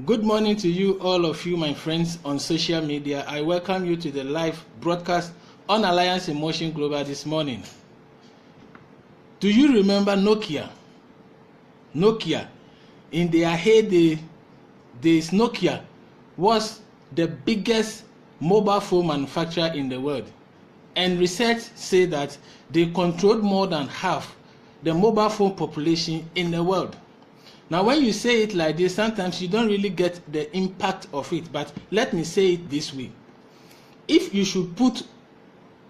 Good morning to you, all of you, my friends on social media. I welcome you to the live broadcast on Alliance in Motion Global this morning. Do you remember Nokia? Nokia, in their heyday, Nokia was the biggest mobile phone manufacturer in the world. And research say that they controlled more than half the mobile phone population in the world. Now, when you say it like this, sometimes you don't really get the impact of it. But let me say it this way. If you should put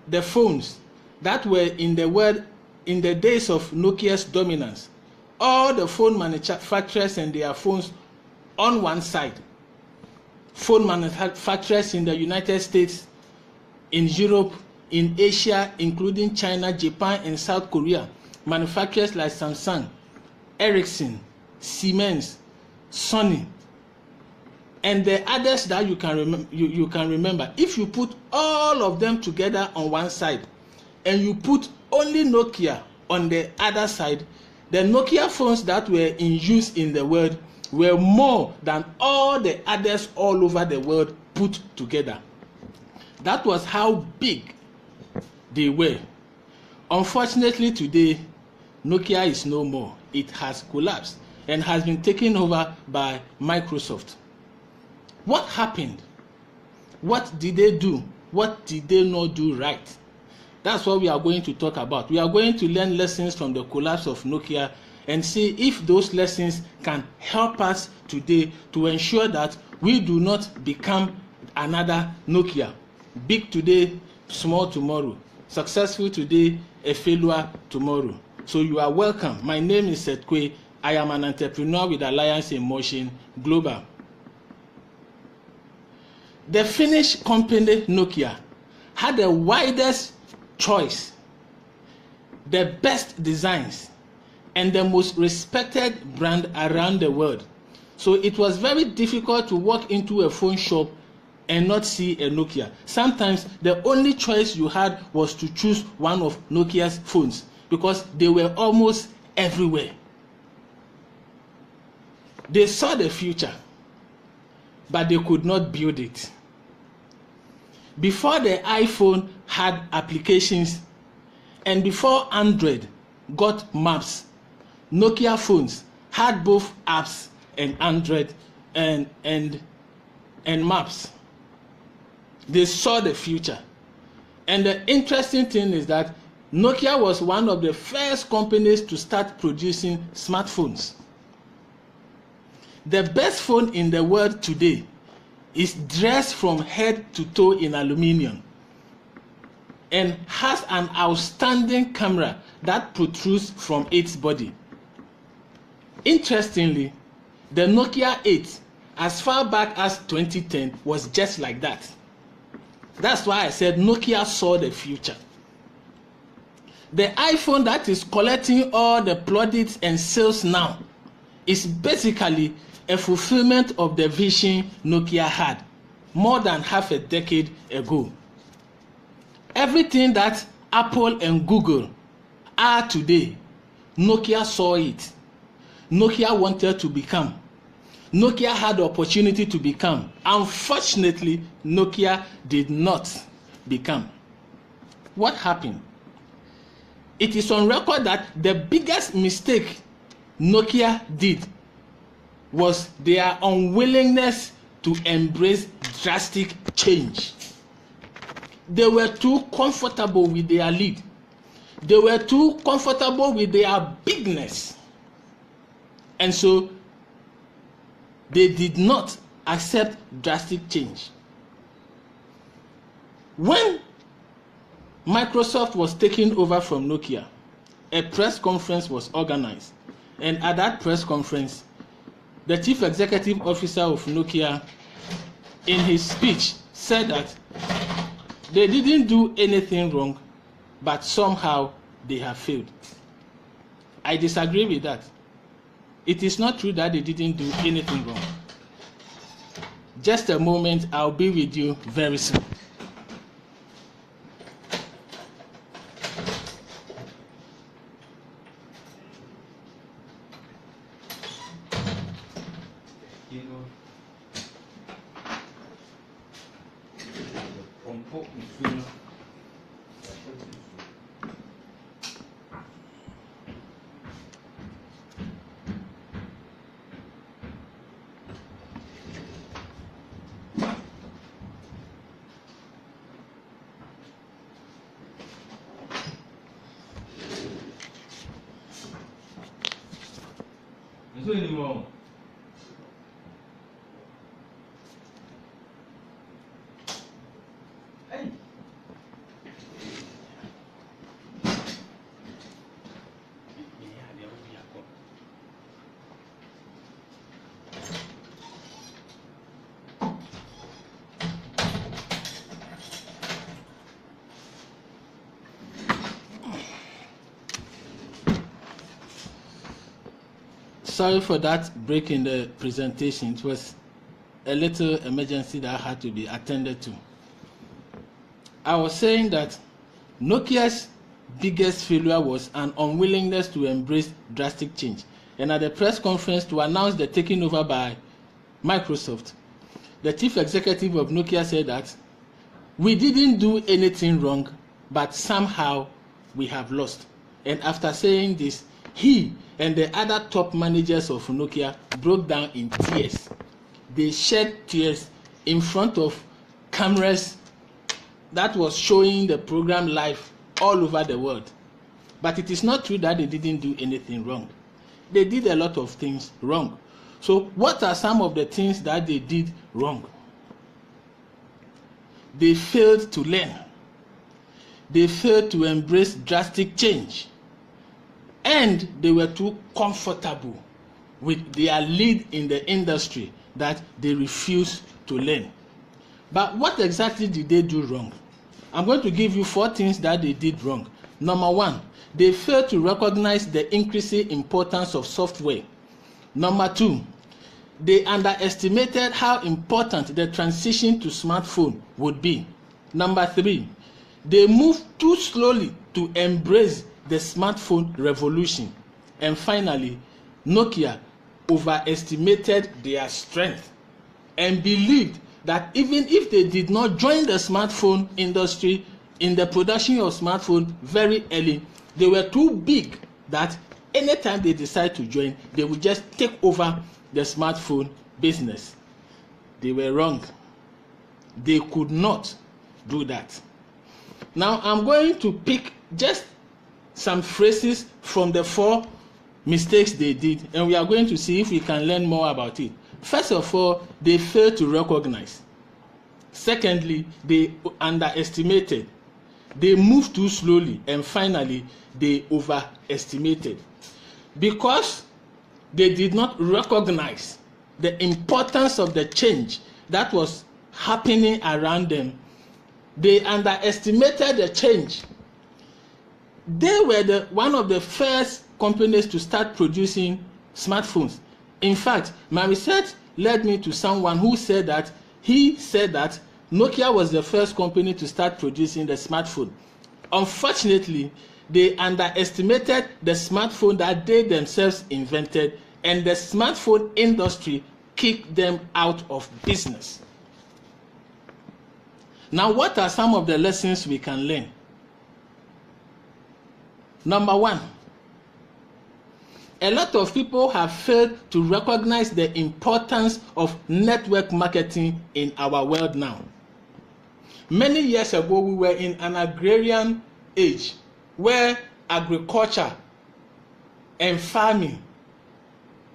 the phones that were in the world in the days of Nokia's dominance, all the phone manufacturers and their phones on one side, phone manufacturers in the United States, in Europe, in Asia, including China, Japan, and South Korea, manufacturers like Samsung, Ericsson, Siemens, Sony, and the others that you can remember. If you put all of them together on one side and you put only Nokia on the other side, the Nokia phones that were in use in the world were more than all the others all over the world put together. That was how big they were. Unfortunately, today Nokia is no more. It has collapsed and has been taken over by Microsoft. What happened? What did they do? What did they not do right? That's what we are going to talk about. We are going to learn lessons from the collapse of Nokia and see if those lessons can help us today to ensure that we do not become another Nokia. Big today, small tomorrow. Successful today, a failure tomorrow. So you are welcome. My name is Setkwe. I am an entrepreneur with Alliance in Motion Global. The Finnish company Nokia had the widest choice, the best designs, and the most respected brand around the world. So it was very difficult to walk into a phone shop and not see a Nokia. Sometimes the only choice you had was to choose one of Nokia's phones because they were almost everywhere. They saw the future, but they could not build it. Before the iPhone had applications and before Android got maps, Nokia phones had both apps and Android and maps. They saw the future. And the interesting thing is that Nokia was one of the first companies to start producing smartphones. The best phone in the world today is dressed from head to toe in aluminum and has an outstanding camera that protrudes from its body. Interestingly, the Nokia 8, as far back as 2010, was just like that. That's why I said Nokia saw the future. The iPhone that is collecting all the plaudits and sales now is basically a fulfillment of the vision Nokia had more than half a decade ago. Everything that Apple and Google are today, Nokia saw it. Nokia wanted to become. Nokia had the opportunity to become. Unfortunately, Nokia did not become. What happened? It is on record that the biggest mistake Nokia did was their unwillingness to embrace drastic change. They were too comfortable with their lead. They were too comfortable with their bigness. And so they did not accept drastic change. When Microsoft was taken over from Nokia, a press conference was organized. And at that press conference, the chief executive officer of Nokia, in his speech, said that they didn't do anything wrong, but somehow they have failed. I disagree with that. It is not true that they didn't do anything wrong. Just a moment, I'll be with you very soon. do anymore. Hey. Sorry for that break in the presentation. It was a little emergency that had to be attended to. I was saying that Nokia's biggest failure was an unwillingness to embrace drastic change. And at the press conference to announce the taking over by Microsoft, the chief executive of Nokia said that we didn't do anything wrong, but somehow we have lost. And after saying this, he and the other top managers of Nokia broke down in tears. They shed tears in front of cameras that was showing the program live all over the world. But it is not true that they didn't do anything wrong. They did a lot of things wrong. So what are some of the things that they did wrong? They failed to learn. They failed to embrace drastic change. And they were too comfortable with their lead in the industry that they refused to learn. But what exactly did they do wrong? I'm going to give you 4 things that they did wrong. Number 1, they failed to recognize the increasing importance of software. Number 2, they underestimated how important the transition to smartphone would be. Number 3, they moved too slowly to embrace the smartphone revolution. And finally, Nokia overestimated their strength and believed that even if they did not join the smartphone industry in the production of smartphones very early, they were too big that anytime they decide to join, they would just take over the smartphone business. They were wrong. They could not do that. Now I'm going to pick just some phrases from the 4 mistakes they did, and we are going to see if we can learn more about it. First of all, they failed to recognize. Secondly, they underestimated. They moved too slowly. And finally, they overestimated. Because they did not recognize the importance of the change that was happening around them, they underestimated the change. They were one of the first companies to start producing smartphones. In fact, my research led me to someone who said that Nokia was the first company to start producing the smartphone. Unfortunately, they underestimated the smartphone that they themselves invented, and the smartphone industry kicked them out of business. Now, what are some of the lessons we can learn? Number 1, a lot of people have failed to recognize the importance of network marketing in our world now. Many years ago, we were in an agrarian age where agriculture and farming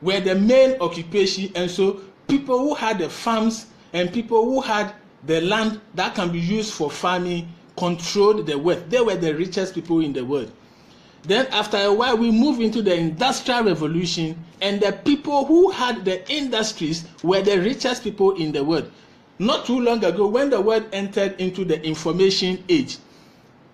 were the main occupation, and so people who had the farms and people who had the land that can be used for farming controlled the wealth. They were the richest people in the world. Then after a while, we moved into the Industrial Revolution, and the people who had the industries were the richest people in the world. Not too long ago, when the world entered into the information age,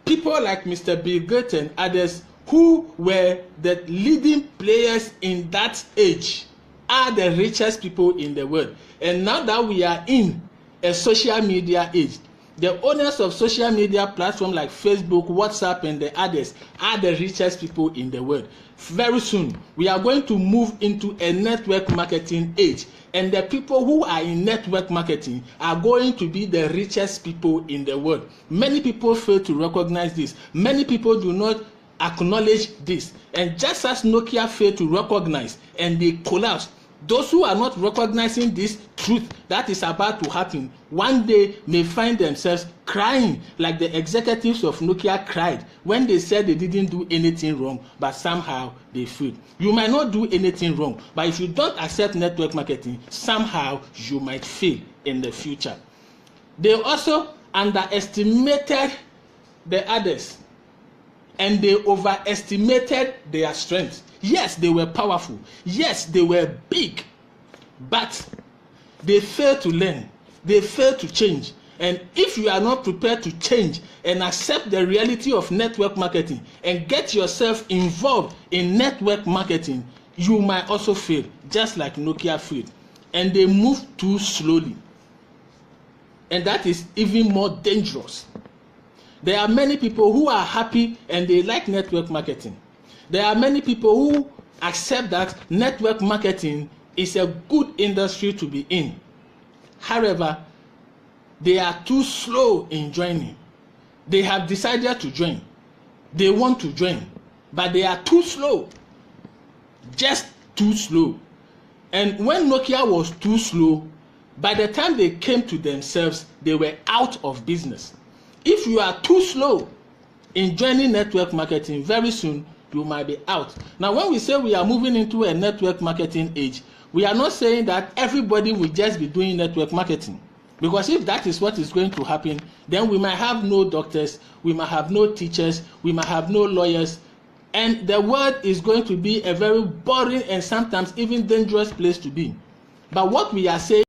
people like Mr. Bill Gates and others who were the leading players in that age are the richest people in the world. And now that we are in a social media age, the owners of social media platforms like Facebook, WhatsApp, and the others are the richest people in the world. Very soon, we are going to move into a network marketing age, and the people who are in network marketing are going to be the richest people in the world. Many people fail to recognize this. Many people do not acknowledge this. And just as Nokia failed to recognize and they collapsed, those who are not recognizing this truth that is about to happen one day may find themselves crying like the executives of Nokia cried when they said they didn't do anything wrong, but somehow they failed. You might not do anything wrong, but if you don't accept network marketing, somehow you might fail in the future. They also underestimated the others and they overestimated their strength. Yes, they were powerful. Yes, they were big, but they failed to learn. They failed to change. And if you are not prepared to change and accept the reality of network marketing and get yourself involved in network marketing, you might also fail, just like Nokia failed. And they move too slowly. And that is even more dangerous. There are many people who are happy and they like network marketing. There are many people who accept that network marketing is a good industry to be in. However, they are too slow in joining. They have decided to join. They want to join, but they are too slow. Just too slow. And when Nokia was too slow, by the time they came to themselves, they were out of business. If you are too slow in joining network marketing, very soon you might be out. Now, when we say we are moving into a network marketing age, we are not saying that everybody will just be doing network marketing. Because if that is what is going to happen, then we might have no doctors, we might have no teachers, we might have no lawyers, and the world is going to be a very boring and sometimes even dangerous place to be. But what we are saying